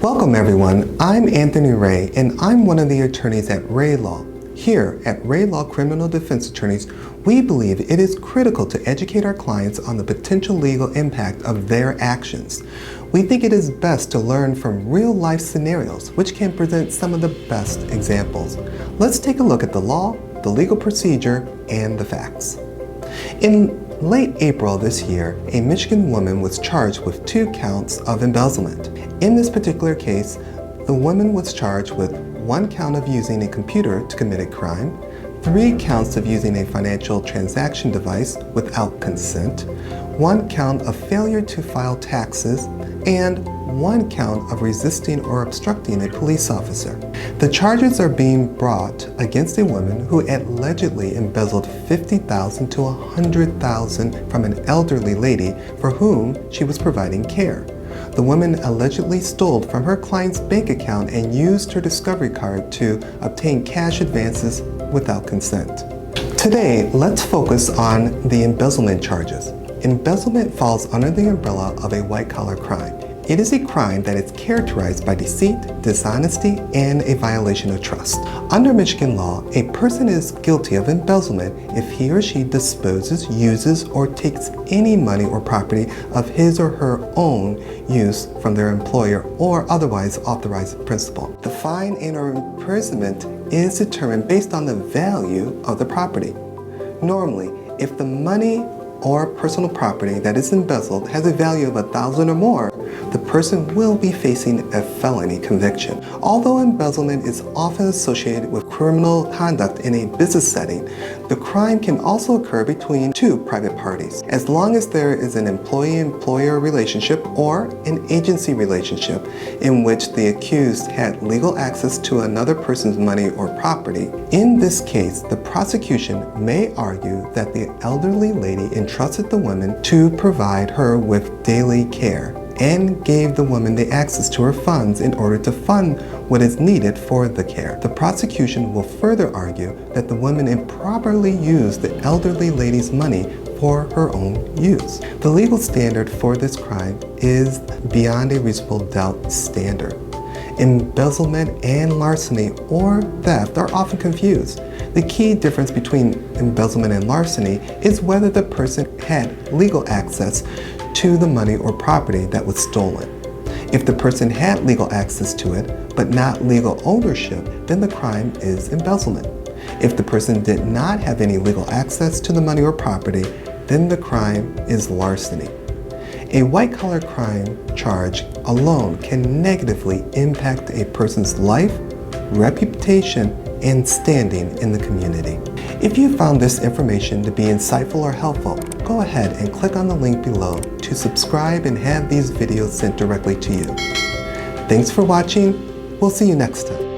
Welcome everyone, I'm Anthony Ray and I'm one of the attorneys at Ray Law. Here at Ray Law Criminal Defense Attorneys, we believe it is critical to educate our clients on the potential legal impact of their actions. We think it is best to learn from real-life scenarios, which can present some of the best examples. Let's take a look at the law, the legal procedure, and the facts. In late April this year, a Michigan woman was charged with 2 counts of embezzlement. In this particular case, the woman was charged with 1 count of using a computer to commit a crime, 3 counts of using a financial transaction device without consent, 1 count of failure to file taxes, and 1 count of resisting or obstructing a police officer. The charges are being brought against a woman who allegedly embezzled $50,000 to $100,000 from an elderly lady for whom she was providing care. The woman allegedly stole from her client's bank account and used her Discovery card to obtain cash advances without consent. Today, let's focus on the embezzlement charges. Embezzlement falls under the umbrella of a white-collar crime. It is a crime that is characterized by deceit, dishonesty, and a violation of trust. Under Michigan law, a person is guilty of embezzlement if he or she disposes, uses, or takes any money or property of his or her own use from their employer or otherwise authorized principal. The fine and/or imprisonment is determined based on the value of the property. Normally, if the money or personal property that is embezzled has a value of $1,000 or more, the person will be facing a felony conviction. Although embezzlement is often associated with criminal conduct in a business setting, the crime can also occur between 2 private parties. As long as there is an employee-employer relationship or an agency relationship in which the accused had legal access to another person's money or property. In this case, the prosecution may argue that the elderly lady entrusted the woman to provide her with daily care and gave the woman the access to her funds in order to fund what is needed for the care. The prosecution will further argue that the woman improperly used the elderly lady's money for her own use. The legal standard for this crime is beyond a reasonable doubt standard. Embezzlement and larceny or theft are often confused. The key difference between embezzlement and larceny is whether the person had legal access to the money or property that was stolen. If the person had legal access to it, but not legal ownership, then the crime is embezzlement. If the person did not have any legal access to the money or property, then the crime is larceny. A white-collar crime charge alone can negatively impact a person's life, reputation, and standing in the community. If you found this information to be insightful or helpful, go ahead and click on the link below to subscribe and have these videos sent directly to you. Thanks for watching. We'll see you next time.